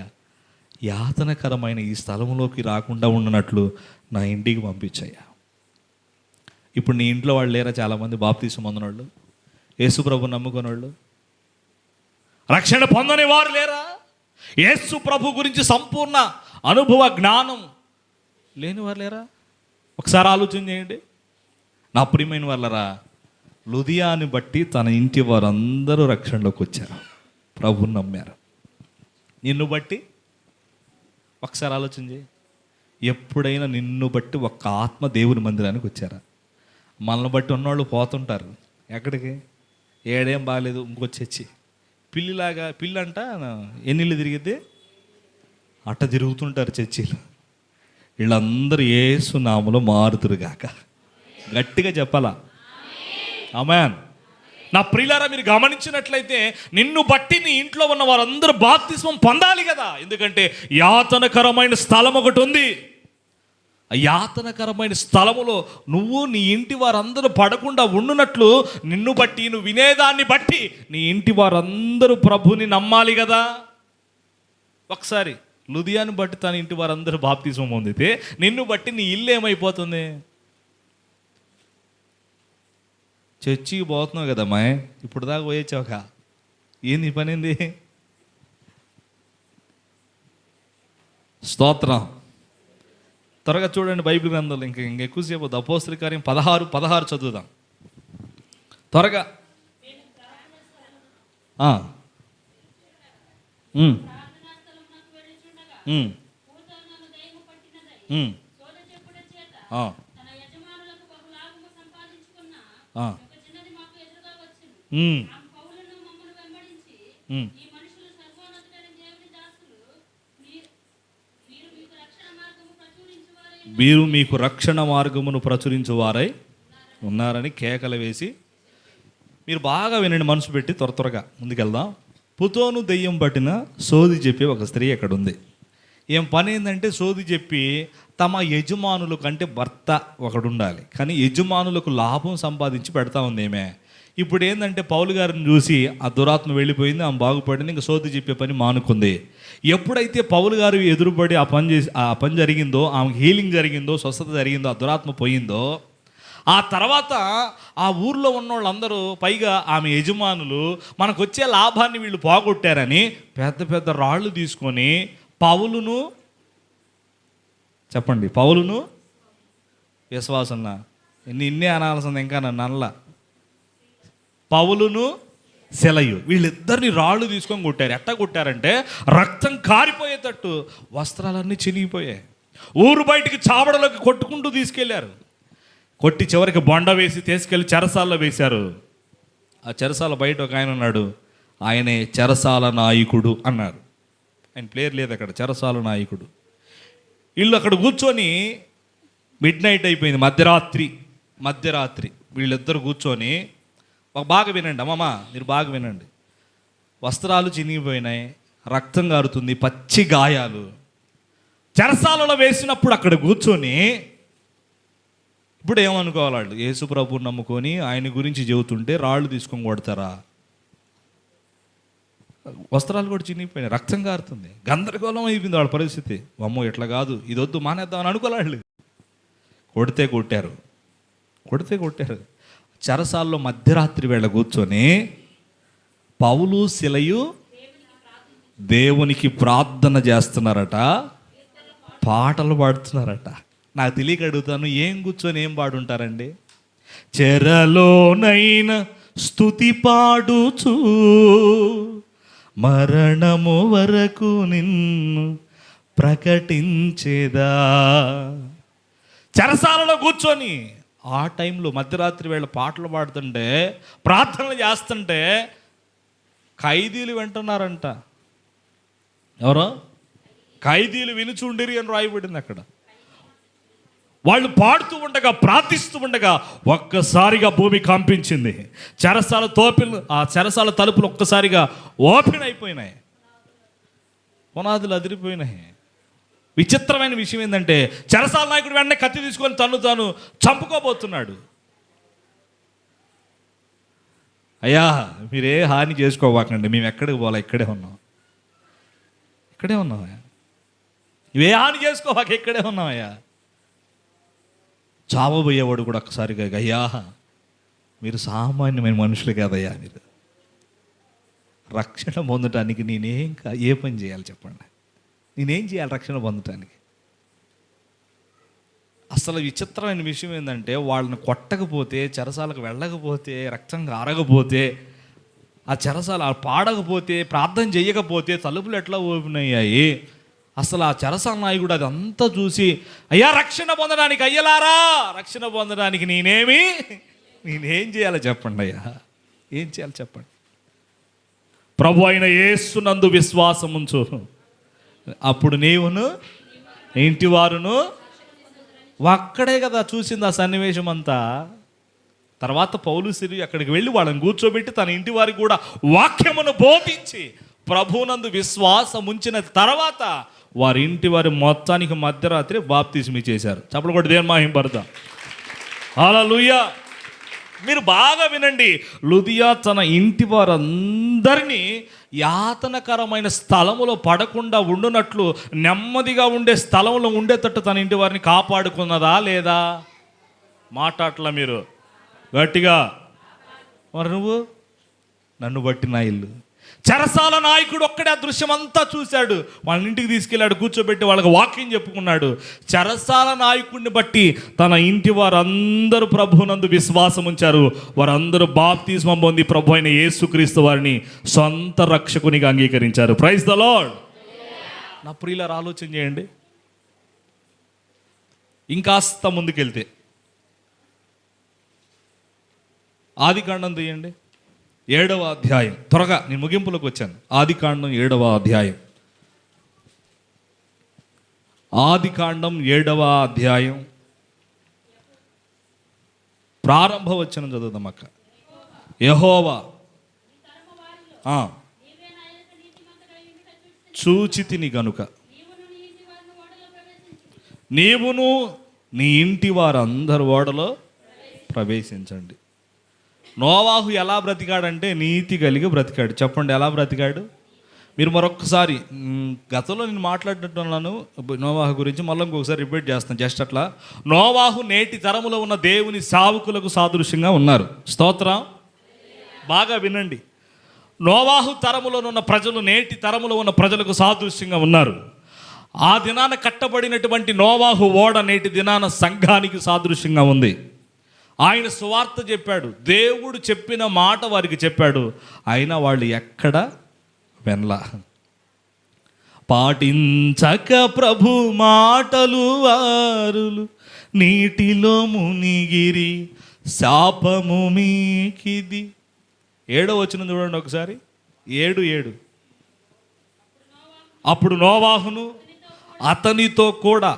యాతనకరమైన ఈ స్థలంలోకి రాకుండా ఉండనట్లు నా ఇంటికి పంపించయ్యా. ఇప్పుడు నీ ఇంట్లో వాళ్ళు లేరా? చాలామంది బాప్తిసం పొందిన వాళ్ళు, యేసు ప్రభు నమ్ముకున్న వాళ్ళు, రక్షణ పొందని వారు లేరా? యేసు ప్రభు గురించి సంపూర్ణ అనుభవ జ్ఞానం లేని వారు లేరా? ఒకసారి ఆలోచన చేయండి. నా ప్రియమైన వాళ్ళరా, లుదియాని బట్టి తన ఇంటి వారందరూ రక్షణలోకి వచ్చారు, ప్రభుని నమ్మారు. నిన్ను బట్టి ఒకసారి ఆలోచన చేయి. ఎప్పుడైనా నిన్ను బట్టి ఒక్క ఆత్మ దేవుని మందిరానికి వచ్చారా? మనల్ని బట్టి ఉన్నవాళ్ళు పోతుంటారు. ఎక్కడికి? ఏడేం బాగాలేదు ఇంకొచ్చి పిల్లిలాగా. పిల్లి అంట ఎన్నిళ్ళు తిరిగితే అట్ట తిరుగుతుంటారు చర్చిలు. వీళ్ళందరూ యేసు నామములో మారుతురుగాక. గట్టిగా చెప్పాలా? ఆమేన్. నా ప్రియులారా, మీరు గమనించినట్లయితే నిన్ను బట్టి నీ ఇంట్లో ఉన్న వారందరూ బాప్తిస్మం పొందాలి కదా. ఎందుకంటే యాతనకరమైన స్థలం ఒకటి ఉంది. ఆ యాతనకరమైన స్థలములో నువ్వు నీ ఇంటి వారందరూ పడకుండా ఉండునట్లు నిన్ను బట్టి, నువ్వు వినేదాన్ని బట్టి నీ ఇంటి వారందరూ ప్రభుని నమ్మాలి కదా. ఒకసారి లుదియాను బట్టి తన ఇంటి వారందరూ బాప్తిస్మం పొందితే నిన్ను బట్టి నీ ఇల్లు ఏమైపోతుంది? చర్చికి పోతున్నావు కదమ్మా, ఇప్పుడు దాకా పోయొచ్చావుక, ఏంది పనింది? స్తోత్రం. త్వరగా చూడండి బైబిల్ గ్రంథాలు. ఇంకెక్కువసేపు అపోస్తలుల కార్యం 16 చదువుదాం. త్వరగా. ఆ. ఉమ్. ఉమ్. ఉమ్. ఆ. ఆ. ఉమ్. ఉమ్. మీరు మీకు రక్షణ మార్గమును ప్రచురించు వారై ఉన్నారని కేకలు వేసి, మీరు బాగా వినండి, మనసు పెట్టి త్వరగా ముందుకెళ్దాం. పుతోను దెయ్యం పట్టిన సోది చెప్పి ఒక స్త్రీ అక్కడ ఉంది. ఏం పని ఏంటంటే సోది చెప్పి తమ యజమానుల కంటే భర్త ఒకడు ఉండాలి, కానీ యజమానులకు లాభం సంపాదించి పెడతా ఉంది ఏమే. ఇప్పుడు ఏంటంటే పౌలు గారిని చూసి ఆ దురాత్మ వెళ్ళిపోయింది, ఆమె బాగుపడింది, ఇంకా సోది చెప్పే పని మానుకుంది. ఎప్పుడైతే పౌలు గారు ఎదురుపడి ఆ పని జరిగిందో, ఆమెకు హీలింగ్ జరిగిందో, స్వస్థత జరిగిందో, ఆ దురాత్మ పోయిందో, ఆ తర్వాత ఆ ఊర్లో ఉన్న వాళ్ళందరూ, పైగా ఆమె యజమానులు, మనకు వచ్చే లాభాన్ని వీళ్ళు పోగొట్టారని పెద్ద పెద్ద రాళ్ళు తీసుకొని పౌలును, చెప్పండి, పౌలును విశ్వాసన్న నిన్నే అనాల్సింది, ఇంకా నన్ను అనలా, పౌలును సెలయు వీళ్ళిద్దరిని రాళ్ళు తీసుకొని కొట్టారు. ఎట్ట కొట్టారంటే రక్తం కారిపోయేటట్టు, వస్త్రాలన్నీ చినిగిపోయాయి. ఊరు బయటికి చావడలోకి కొట్టుకుంటూ తీసుకెళ్లారు. కొట్టి చివరికి బొండ వేసి తీసుకెళ్ళి చెరసాల్లో వేశారు. ఆ చెరసాల బయట ఒక ఆయన ఉన్నాడు, ఆయనే చెరసాల నాయకుడు అన్నారు. ఆయన ప్లేయర్ లేదు అక్కడ, చెరసాల నాయకుడు. వీళ్ళు అక్కడ కూర్చొని, మిడ్ నైట్ అయిపోయింది, మధ్యరాత్రి వీళ్ళిద్దరు కూర్చొని, బాగా వినండి అమ్మమ్మ, మీరు బాగా వినండి. వస్త్రాలు చినిగిపోయినాయి, రక్తం కారుతుంది, పచ్చి గాయాలు. చెరసాలలో వేసినప్పుడు అక్కడ కూర్చొని, ఇప్పుడు ఏమనుకోవాలి వాళ్ళు, యేసు ప్రభువుని నమ్ముకొని ఆయన గురించి చెబుతుంటే రాళ్ళు తీసుకొని కొడతారా? వస్త్రాలు కూడా చినిగిపోయినాయి, రక్తం కారుతుంది, గందరగోళం అయిపోయింది వాళ్ళ పరిస్థితి. అమ్మో ఇట్లా కాదు, ఇది వద్దు, మానేద్దామని అనుకోవాలి. కొడితే కొట్టారు. చెరసాల్లో మధ్యరాత్రి వేళ కూర్చొని పౌలు శిలయు దేవునికి ప్రార్థన చేస్తున్నారట, పాటలు పాడుతున్నారట. నాకు తెలియక అడుగుతాను, ఏం కూర్చొని ఏం పాడుంటారండి? చెరలోనైనా స్తుతి పాడుచు మరణము వరకు నిన్ను ప్రకటించేదా. చెరసాలలో కూర్చొని ఆ టైంలో మధ్యరాత్రి వేళ పాటలు పాడుతుంటే, ప్రార్థనలు చేస్తుంటే ఖైదీలు వింటున్నారంట. ఎవరో ఖైదీలు వినుచుండిరి అని రాయబడింది అక్కడ. వాళ్ళు పాడుతూ ఉండగా, ప్రార్థిస్తూ ఉండగా ఒక్కసారిగా భూమి కంపించింది. ఆ చెరసాల తలుపులు ఒక్కసారిగా ఓపెన్ అయిపోయినాయి, పునాదులు అదిరిపోయినాయి. విచిత్రమైన విషయం ఏంటంటే, చెరసాల నాయకుడు వెంటనే కత్తి తీసుకొని తాను చంపుకోబోతున్నాడు. అయ్యా మీరే హాని చేసుకోవాకండి, మేము ఎక్కడికి పోలే, ఇక్కడే ఉన్నాం ఇవే హాని చేసుకోవాక ఇక్కడే ఉన్నామయ్యా. చావబోయేవాడు కూడా ఒక్కసారిగా, అయ్యా మీరు సామాన్యమైన మనుషులు కాదయ్యా, మీరు రక్షణ పొందటానికి ఏ పని చేయాలి చెప్పండి, నేనేం చేయాలి రక్షణ పొందటానికి? అసలు విచిత్రమైన విషయం ఏంటంటే, వాళ్ళని కొట్టకపోతే, చెరసాలకు వెళ్ళకపోతే, రక్తం కారకపోతే, ఆ చెరసాల పాడకపోతే, ప్రార్థన చేయకపోతే తలుపులు ఎట్లా ఓపెన్ అయ్యాయి? అసలు ఆ చెరసాల నాయకుడు అదంతా చూసి, అయ్యా రక్షణ పొందడానికి, అయ్యలారా రక్షణ పొందడానికి నేనేం చేయాలో చెప్పండి అయ్యా, ఏం చేయాలి చెప్పండి? ప్రభు అయిన యేసునందు విశ్వాసం ఉంచు, అప్పుడు నీవును ఇంటి వారును. అక్కడే కదా చూసింది ఆ సన్నివేశం అంతా. తర్వాత పౌలు సిరి అక్కడికి వెళ్ళి వాళ్ళని కూర్చోబెట్టి తన ఇంటి వారికి కూడా వాక్యమును బోధించి ప్రభువునందు విశ్వాసం ఉంచిన తర్వాత వారి ఇంటి వారి మొత్తానికి మధ్యరాత్రి బాప్తిస్మీ చేశారు. చప్పలు కొట్టి దేవుని మహిమపడదాం. హల్లెలూయా. మీరు బాగా వినండి, లుదియా తన ఇంటి వారందరినీ యాతనకరమైన స్థలములో పడకుండా ఉండునట్లు నెమ్మదిగా ఉండే స్థలంలో ఉండేటట్టు తన ఇంటి వారిని కాపాడుకున్నదా లేదా? మాట్లాడట్లా మీరు గట్టిగా. మరి నువ్వు నన్ను బట్టి నా ఇల్లు, చెరసాల నాయకుడు ఒక్కడే ఆ దృశ్యం అంతా చూశాడు. వాళ్ళ ఇంటికి తీసుకెళ్ళాడు, కూర్చోబెట్టి వాళ్ళకి వాక్యం చెప్పుకున్నాడు. చెరసాల నాయకుడిని బట్టి తన ఇంటి వారందరూ ప్రభువునందు విశ్వాసం ఉంచారు. వారందరూ బాప్తిస్మం పొంది ప్రభు అయిన యేసుక్రీస్తు వారిని సొంత రక్షకునిగా అంగీకరించారు. Praise the lord. నా ప్రియులారా, ఆలోచన చేయండి. ఇంకాస్త ముందుకెళ్తే ఆదికాండం తీయండి, 7వ అధ్యాయం. త్వరగా నేను ముగింపులోకి వచ్చాను. ఆదికాండం 7వ అధ్యాయం. ఆదికాండం 7వ అధ్యాయం ప్రారంభ వచనం చదువుదాం అక్క. యెహోవా చూచితిని గనుక నీవును నీ ఇంటి వారందరు ఓడలో ప్రవేశించండి. నోవాహు ఎలా బ్రతికాడంటే నీతి కలిగి బ్రతికాడు. చెప్పండి, ఎలా బ్రతికాడు? మీరు మరొకసారి గతంలో నేను మాట్లాడినట్టున్నాను నోవాహు గురించి, మళ్ళీ ఇంకొకసారి రిపీట్ చేస్తాను జస్ట్ అట్లా. నోవాహు నేటి తరములో ఉన్న దేవుని సేవకులకు సాదృశ్యంగా ఉన్నారు. స్తోత్రం. బాగా వినండి. నోవాహు తరములో ఉన్న ప్రజలు నేటి తరములో ఉన్న ప్రజలకు సాదృశ్యంగా ఉన్నారు. ఆ దినాన కట్టబడినటువంటి నోవాహు ఓడ నేటి దినాన సంఘానికి సాదృశ్యంగా ఉంది. ఆయన సువార్త చెప్పాడు, దేవుడు చెప్పిన మాట వారికి చెప్పాడు. అయినా వాళ్ళు ఎక్కడ వెనలా. పాటించక ప్రభు మాటలు వారులు నీటిలో మునిగిరి శాపము మీకిది. 7వ వచనం చూడండి ఒకసారి. 7:7. అప్పుడు నోవాహును అతనితో కూడా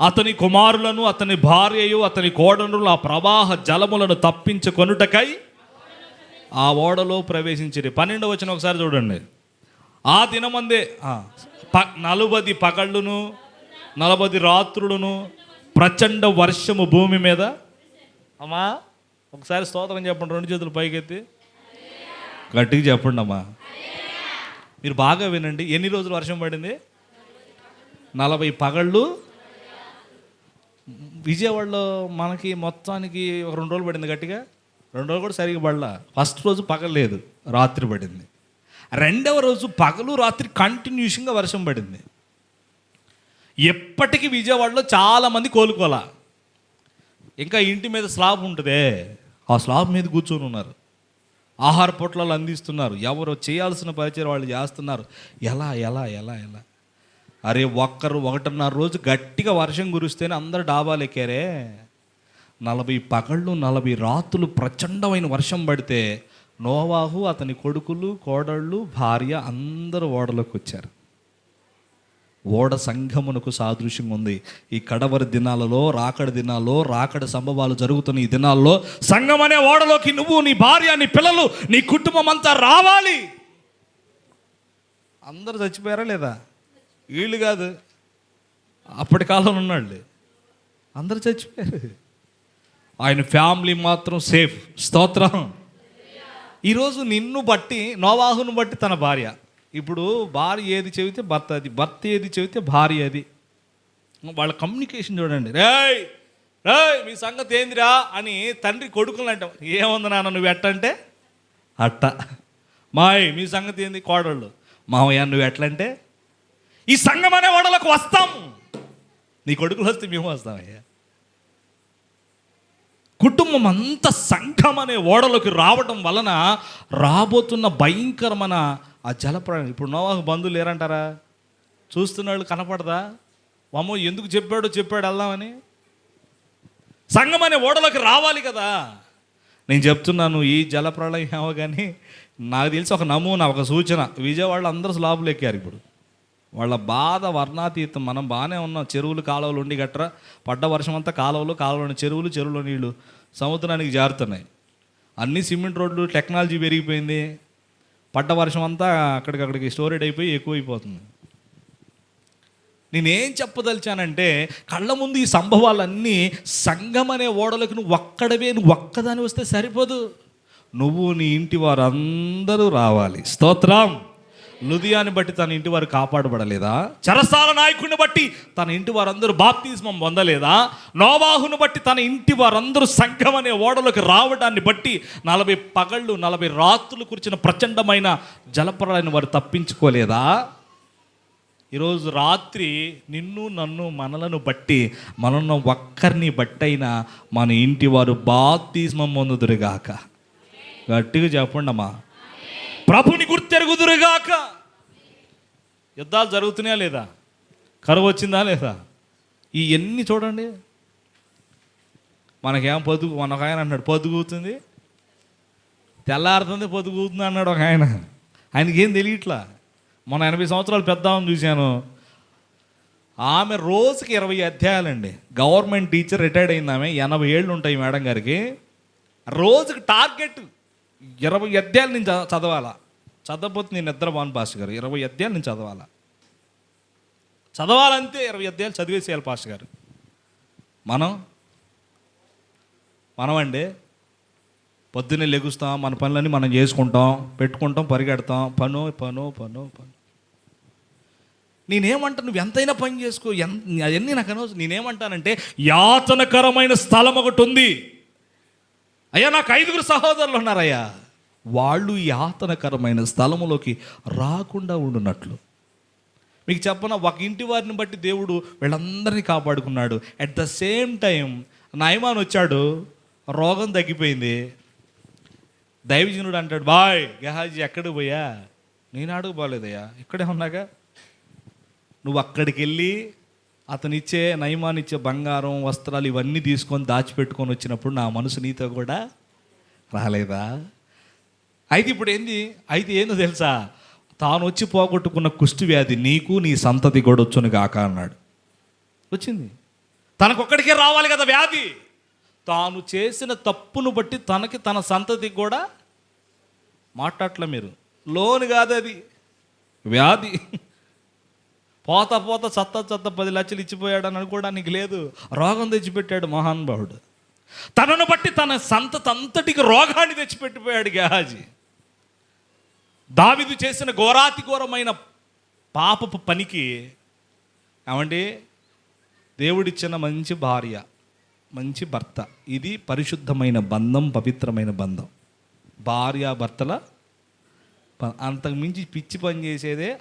అతని కుమారులను అతని భార్యయు అతని కోడనులు ఆ ప్రవాహ జలములను తప్పించుకొనుటకై ఆ ఓడలో ప్రవేశించిరి. 12వ వచనం ఒకసారి చూడండి. ఆ దినమందే 40 పగళ్ళును 40 రాత్రులను ప్రచండ వర్షము భూమి మీద. అమ్మా ఒకసారి స్తోత్రం చెప్పండి, 2 చేతులు పైకెత్తి గట్టిగా చెప్పండి అమ్మా. మీరు బాగా వినండి. ఎన్ని రోజులు వర్షం పడింది? 40 పగళ్ళు. విజయవాడలో మనకి మొత్తానికి ఒక 2 రోజులు పడింది గట్టిగా. 2 రోజులు కూడా సరిగ్గా పడలా. ఫస్ట్ రోజు పగలేదు, రాత్రి పడింది. 2వ రోజు పగలు రాత్రి కంటిన్యూషన్గా వర్షం పడింది. ఎప్పటికీ విజయవాడలో చాలామంది కోలుకోలా. ఇంకా ఇంటి మీద స్లాబ్ ఉంటుందే, ఆ స్లాబ్ మీద కూర్చొని ఉన్నారు. ఆహార పొట్లాలు అందిస్తున్నారు. ఎవరు చేయాల్సిన పరిచయం వాళ్ళు చేస్తున్నారు. ఎలా ఎలా ఎలా ఎలా అరే 1.5 రోజు గట్టిగా వర్షం కురిస్తేనే అందరు డాబాలు ఎక్కారే. 40 పగళ్ళు 40 రాత్రులు ప్రచండమైన వర్షం పడితే నోవాహు అతని కొడుకులు కోడళ్ళు భార్య అందరూ ఓడలోకి వచ్చారు. ఓడ సంఘమునకు సాదృశ్యంగా ఉంది. ఈ కడవరి దినాలలో, రాకడ దినాల్లో, రాకడ సంభవాలు జరుగుతున్న ఈ దినాల్లో సంఘం అనే ఓడలోకి నువ్వు, నీ భార్య, నీ పిల్లలు, నీ కుటుంబం అంతా రావాలి. అందరూ చచ్చిపోయారా లేదా? వీళ్ళు కాదు, అప్పటి కాలంలో ఉన్నాళ్ళు అందరూ చచ్చిపోయారు. ఆయన ఫ్యామిలీ మాత్రం సేఫ్. స్తోత్రం. ఈరోజు నిన్ను బట్టి, నోవాహును బట్టి తన భార్య, ఇప్పుడు భార్య ఏది చెబితే భర్త అది, భర్త ఏది చెబితే భార్య అది. వాళ్ళ కమ్యూనికేషన్ చూడండి. రేయ్ రేయ్ మీ సంగతి ఏందిరా అని తండ్రి కొడుకులు అంటాం. ఏముంది నాన్న నువ్వు ఎట్టంటే అట్ట. మాయ్ మీ సంగతి ఏంది కోడళ్ళు, మావయ్య నువ్వు ఎట్లంటే. ఈ సంఘం అనే ఓడలకు వస్తాము, నీ కొడుకులు వస్తే మేము వస్తామయ్యా. కుటుంబం అంతా సంఘం అనే ఓడలోకి రావడం వలన రాబోతున్న భయంకరమైన ఆ జలప్రయాణం. ఇప్పుడు నోవాహు బంధువులు లేరంటారా? చూస్తున్నాళ్ళు కనపడదా? అమ్మో ఎందుకు చెప్పాడు వెళ్దామని. సంఘం అనే ఓడలోకి రావాలి కదా. నేను చెప్తున్నాను, ఈ జలప్రళయం ఏమో కానీ నాకు తెలిసి ఒక నమూనా, ఒక సూచన. విజయవాడలో అందరూ స్లాబులు ఎక్కారు. ఇప్పుడు వాళ్ళ బాధ వర్ణాతీతం. మనం బాగానే ఉన్నాం, చెరువులు కాలువలు ఉండి గట్రా పడ్డ వర్షం అంతా కాలువలోని చెరువులు, చెరువులో నీళ్లు సముద్రానికి జారుతున్నాయి. అన్ని సిమెంట్ రోడ్లు, టెక్నాలజీ పెరిగిపోయింది. పడ్డ వర్షం అంతా అక్కడికక్కడికి స్టోరేజ్ అయిపోయి ఎక్కువైపోతుంది. నేనేం చెప్పదలిచానంటే, కళ్ళ ముందు ఈ సంభవాలన్నీ సంఘం అనే ఓడలకు నువ్వు ఒక్కదాని వస్తే సరిపోదు. నువ్వు నీ ఇంటి వారందరూ రావాలి. స్తోత్రం. లుదియాని బట్టి తన ఇంటి వారు కాపాడబడలేదా? చెరసాల నాయకుడిని బట్టి తన ఇంటి వారందరూ బాప్తిస్మం పొందలేదా? నోవాహును బట్టి తన ఇంటి వారందరూ సంఘం అనే ఓడలోకి రావడాన్ని బట్టి 40 పగళ్ళు 40 రాత్రులు కురిచిన ప్రచండమైన జలప్రళయాన్ని వారు తప్పించుకోలేదా? ఈరోజు రాత్రి నిన్ను నన్ను మనలను బట్టి మనన్న ఒక్కరిని బట్టైనా మన ఇంటి వారు బాప్తిస్మం పొందుదురుగాక. గట్టిగా చెప్పండి అమ్మా, ప్రభుని గుర్తెరుగుదురుగాక. యుద్ధాలు జరుగుతున్నాయా లేదా? కరువు వచ్చిందా లేదా? ఇవన్నీ చూడండి. మనకేం మనకు ఆయన అన్నాడు పొద్దుగూతుంది, తెల్లారుతుంది పొద్దుగూతుంది అన్నాడు ఒక ఆయన. ఆయనకి ఏం తెలియట్లా. మన 80 సంవత్సరాలు పెద్దామని చూశాను, ఆమె రోజుకి 20 అధ్యాయాలండి. గవర్నమెంట్ టీచర్ రిటైర్డ్ అయింది ఆమె. 80 ఏళ్ళు ఉంటాయి మేడం గారికి. రోజుకి టార్గెట్ 20 అధ్యాయాలు నేను చదవాలా. చదవకపోతే నేను నిద్రపోను పాస్టర్ గారు. 20 అధ్యాయాలు నేను చదవాలంటే 20 అధ్యాయాలు చదివేసేయాలి పాస్టర్ గారు. మనమండి పొద్దున్నే లెగుస్తాం, మన పనులన్నీ మనం చేసుకుంటాం, పెట్టుకుంటాం, పరిగెడతాం, పను. నేనేమంటా, నువ్వు ఎంతైనా పని చేసుకో, అవన్నీ నాకు అనవసరం. నేనేమంటానంటే యాతనకరమైన స్థలం ఒకటి ఉంది అయ్యా. నాకు 5 సహోదరులు ఉన్నారయ్యా, వాళ్ళు యాతనకరమైన స్థలములోకి రాకుండా ఉండునట్లు. మీకు చెప్పనా, ఒక ఇంటి వారిని బట్టి దేవుడు వీళ్ళందరినీ కాపాడుకున్నాడు. At the same time Naaman వచ్చాడు, రోగం తగ్గిపోయింది. దైవజనుడు అంటాడు, బాయ్ గెహాజీ ఎక్కడికి పోయా? నేను అడుగు బాగలేదయ్యా, ఇక్కడే ఉన్నాగా. నువ్వు అక్కడికి వెళ్ళి అతనిచ్చే నయమాన్ ఇచ్చే బంగారం వస్త్రాలు ఇవన్నీ తీసుకొని దాచిపెట్టుకొని వచ్చినప్పుడు నా మనసు నీతో కూడా రాలేదా? అయితే ఇప్పుడు ఏందో తెలుసా, తాను వచ్చి పోగొట్టుకున్న కుష్టి వ్యాధి నీకు నీ సంతతి కూడా వచ్చును గాక అన్నాడు. వచ్చింది. తనకొక్కడికే రావాలి కదా వ్యాధి. తాను చేసిన తప్పును బట్టి తనకి తన సంతతికి కూడా మాట్లాడలే. మీరు లోను కాదు, అది వ్యాధి. పోత సత్త 10 లక్షలు ఇచ్చిపోయాడు అని అనుకోవడానికి లేదు. రోగం తెచ్చిపెట్టాడు మహానుభావుడు. తనను బట్టి తన సంతతి అంతటికి రోగాన్ని తెచ్చిపెట్టిపోయాడు గెహాజీ. దావీదు చేసిన ఘోరాతి ఘోరమైన పాపపు పనికి ఏమండి, దేవుడిచ్చిన మంచి భార్య, మంచి భర్త, ఇది పరిశుద్ధమైన బంధం, పవిత్రమైన బంధం. భార్య భర్తల అంతకు మించి పిచ్చి పని చేసేదే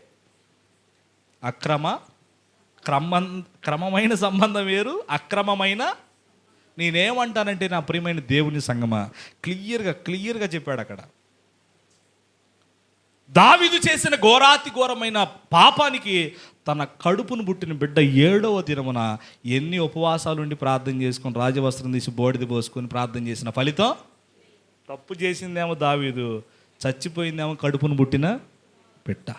క్రమమైన సంబంధం వేరు, అక్రమమైన. నేనేమంటానంటే నా ప్రియమైన దేవుని సంగమా, క్లియర్గా చెప్పాడు అక్కడ. దావీదు చేసిన ఘోరాతి ఘోరమైన పాపానికి తన కడుపును పుట్టిన బిడ్డ 7వ దినమున ఎన్ని ఉపవాసాలు ఉండి ప్రార్థన చేసుకొని రాజవస్త్రం తీసి బోడిది పోసుకొని ప్రార్థన చేసిన ఫలితం, తప్పు చేసిందేమో దావీదు, చచ్చిపోయిందేమో కడుపును పుట్టిన బిడ్డ.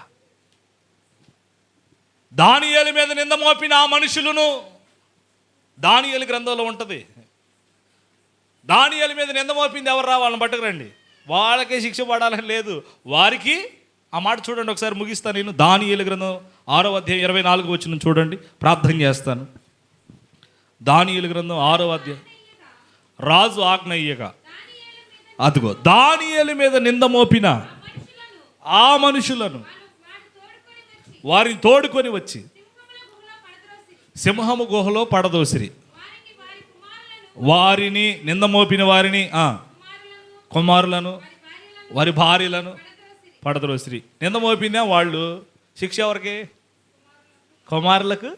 దానియేలు మీద నింద మోపిన ఆ మనుషులను, దానియేలు గ్రంథంలో ఉంటుంది, దానియేలు మీద నింద మోపింది ఎవరు రా, వాళ్ళని పట్టుకురండి, వాళ్ళకే శిక్ష పడాలని లేదు, వారికి. ఆ మాట చూడండి ఒకసారి, ముగిస్తాను నేను. దానియేలు గ్రంథం 6వ అధ్యాయం 24 వచనం చూడండి, ప్రార్థన చేస్తాను. దానియేలు గ్రంథం 6వ అధ్యాయం. రాజు ఆజ్ఞ ఇయ్యగా, అదిగో దానియేలు మీద నింద మోపిన ఆ మనుషులను వారిని తోడుకొని వచ్చి సింహము గుహలో పడదోసిరి. వారిని నింద మోపిన వారిని, కుమారులను వారి భార్యలను పడద్రోసిరి. నింద మోపిన వాళ్ళు, శిక్ష ఎవరికి? కుమారులకు.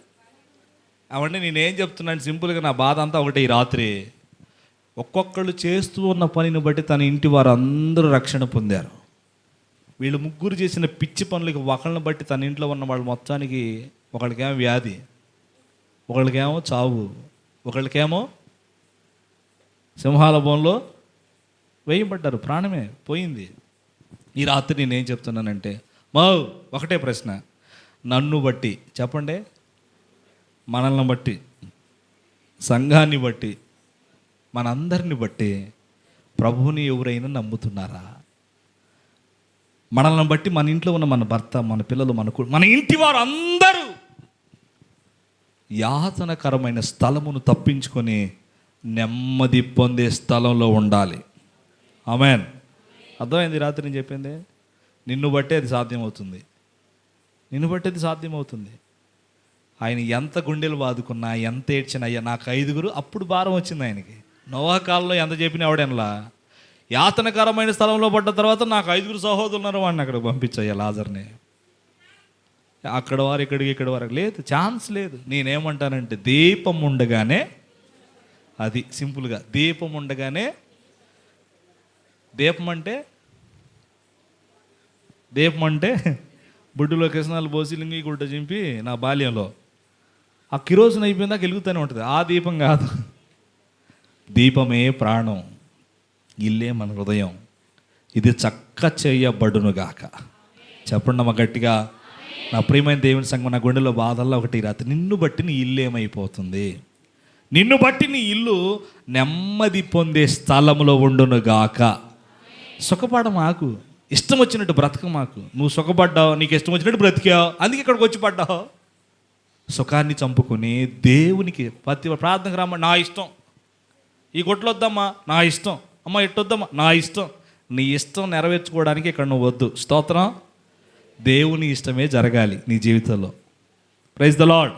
అవండి నేనేం చెప్తున్నాను సింపుల్గా, నా బాధ అంతా ఒకటి. ఈ రాత్రి ఒక్కొక్కళ్ళు చేస్తూ ఉన్న పనిని బట్టి తన ఇంటి వారు అందరూ రక్షణ పొందారు. వీళ్ళు ముగ్గురు చేసిన పిచ్చి పనులకి ఒకళ్ళని బట్టి తన ఇంట్లో ఉన్న వాళ్ళు మొత్తానికి, ఒకళ్ళకేమో వ్యాధి, ఒకళ్ళకేమో చావు, ఒకళ్ళకేమో సింహాల బోన్లో వేయబడ్డారు, ప్రాణమే పోయింది. ఈ రాత్రి నేనేం చెప్తున్నానంటే, ఒకటే ప్రశ్న, నన్ను బట్టి చెప్పండి, మనల్ని బట్టి, సంఘాన్ని బట్టి, మనందరిని బట్టి ప్రభువుని ఎవరైనా నమ్ముతున్నారా? మనల్ని బట్టి మన ఇంట్లో ఉన్న మన భర్త, మన పిల్లలు, మన ఇంటి వారు అందరూ యాతనకరమైన స్థలమును తప్పించుకొని నెమ్మది పొందే స్థలంలో ఉండాలి. ఆమేన్. అర్థమైంది రాత్రి నేను చెప్పింది? నిన్ను బట్టే అది సాధ్యమవుతుంది. నిన్ను బట్టి అది సాధ్యమవుతుంది. ఆయన ఎంత గుండెలు బాదుకున్నా, ఎంత ఏడ్చినా, అయ్యా నాకు 5 అప్పుడు భారం వచ్చింది ఆయనకి. నోవా కాలంలో ఎంత చెప్పిన ఆవిడెనలా, యాతనకరమైన స్థలంలో పడ్డ తర్వాత నాకు 5 సహోదరులు ఉన్నారు, వాడిని అక్కడికి పంపించయ్యా లాజర్ని. అక్కడ వారు ఇక్కడ వారు లేదు, ఛాన్స్ లేదు. నేనేమంటానంటే దీపం ఉండగానే, అది సింపుల్గా దీపం ఉండగానే, దీపం అంటే బుడ్డులో కిసనాలు పోసి లింగి గుడ్డ చింపి నా బాల్యంలో ఆ కిరోసిన్ అయిపోయిందాక వెలుగుతూనే ఉంటుంది. ఆ దీపం కాదు, దీపమే ప్రాణం, ఇల్లే మన హృదయం, ఇది చక్క చేయబడునుగాక. చెప్పండి అమ్మ గట్టిగా. నా ప్రియమైన దేవుని సంగం, నా గుండెలో బాధల్లో ఒకటి రాత్రి, నిన్ను బట్టి నీ ఇల్లు ఏమైపోతుంది? నిన్ను బట్టి నీ ఇల్లు నెమ్మది పొందే స్థలంలో ఉండునుగాక. సుఖపడ మాకు, ఇష్టం వచ్చినట్టు బ్రతక మాకు. నువ్వు సుఖపడ్డావు, నీకు ఇష్టం వచ్చినట్టు బ్రతికావు, అందుకే ఇక్కడికి వచ్చి పడ్డావు. సుఖాన్ని చంపుకొని దేవునికి ప్రతి ప్రార్థనకు రమ్మ, నా ఇష్టం, ఈ గొట్లు వద్దమ్మా నా ఇష్టం, అమ్మ ఎట్టొద్దమ్మా నా ఇష్టం. నీ ఇష్టం నెరవేర్చుకోవడానికి ఇక్కడ నువ్వు వద్దు. స్తోత్రం. దేవుని ఇష్టమే జరగాలి నీ జీవితంలో. Praise the lord.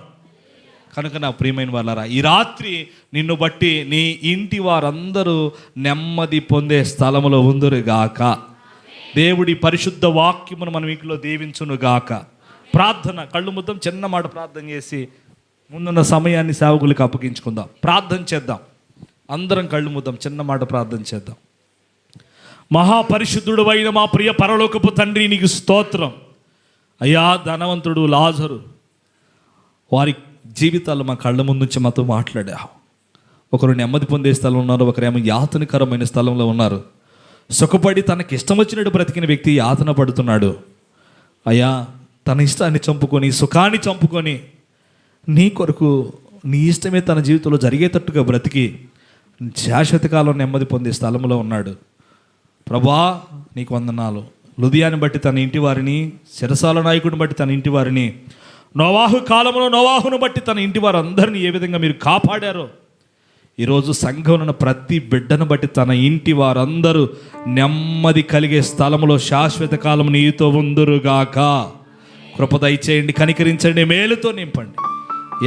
కనుక నా ప్రియమైన వాళ్ళారా, ఈ రాత్రి నిన్ను బట్టి నీ ఇంటి వారందరూ నెమ్మది పొందే స్థలములో ఉందురుగాక. దేవుడి పరిశుద్ధ వాక్యమును మనం ఇంట్లో దీవించునుగాక. ప్రార్థన, కళ్ళు ముద్దాం, చిన్న మాట ప్రార్థన చేసి ముందున్న సమయాన్ని సేవకులకు అప్పగించుకుందాం. ప్రార్థన చేద్దాం, అందరం కళ్ళు ముద్దాం, చిన్న మాట ప్రార్థన చేద్దాం. మహాపరిశుద్ధుడు అయిన మా ప్రియ పరలోకపు తండ్రి, నీకు స్తోత్రం అయ్యా. ధనవంతుడు లాజరు, వారి జీవితాలు మా కళ్ళ ముందు నుంచి మాతో మాట్లాడావు. ఒకరు నెమ్మది పొందే స్థలంలో ఉన్నారు, ఒకరేమో యాతనకరమైన స్థలంలో ఉన్నారు. సుఖపడి తనకి ఇష్టం వచ్చినట్టు బ్రతికిన వ్యక్తి యాతన పడుతున్నాడు. అయ్యా, తన ఇష్టాన్ని చంపుకొని, సుఖాన్ని చంపుకొని, నీ కొరకు నీ ఇష్టమే తన జీవితంలో జరిగేటట్టుగా బ్రతికి శాశ్వత కాలం నెమ్మది పొందే స్థలంలో ఉన్నాడు. ప్రభా, నీకు వందనాలు. లుదియాని బట్టి తన ఇంటి వారిని, శిరసాల నాయకుడిని బట్టి తన ఇంటి వారిని, నోవాహు కాలంలో నోవాహును బట్టి తన ఇంటి వారందరినీ ఏ విధంగా మీరు కాపాడారో, ఈరోజు సంఘంలో ప్రతి బిడ్డను బట్టి తన ఇంటి వారందరూ నెమ్మది కలిగే స్థలంలో శాశ్వత కాలం నీతో ఉందురుగాక. కృప దయచేయండి, కనికరించండి, మేలుతో నింపండి.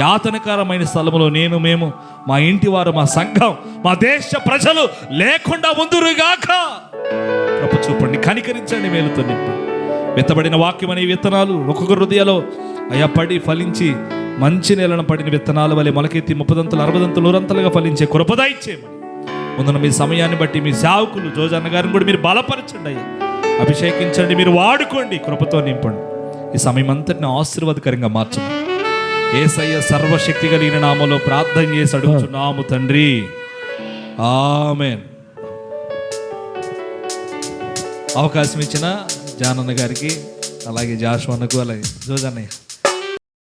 యాతనకరమైన స్థలంలో మేము, మా ఇంటి వారు, మా సంఘం, మా దేశ ప్రజలు లేకుండా ఉందురుగాక. కృప చూపండి, కనికరించండి, మేలుతో నింపండి. విత్తబడిన వాక్యం అనే విత్తనాలు ఒక్కొక్క హృదయాలో అయ్యా పడి ఫలించి మంచి నేలను పడిన విత్తనాల వలె మొలకెత్తి 30 60 100 ఫలించే కృప దయచేయమని ముందున మీ సమయాన్ని బట్టి మీ సేవకులు జోజన్న గారిని కూడా మీరు బలపరచండి అయ్యా, అభిషేకించండి, మీరు వాడుకోండి, కృపతో నింపండి. ఈ సమయం అంతటిని ఆశీర్వాదకరంగా మార్చండి. యేసయ్య సర్వశక్తి కలిగిన నామములో ప్రార్థన చేసి అడుగుచున్నాము తండ్రి, ఆమేన్. అవకాశం ఇచ్చిన జానన్న గారికి, అలాగే జాషువన్నకు, అలాగే జోజన్నయ్య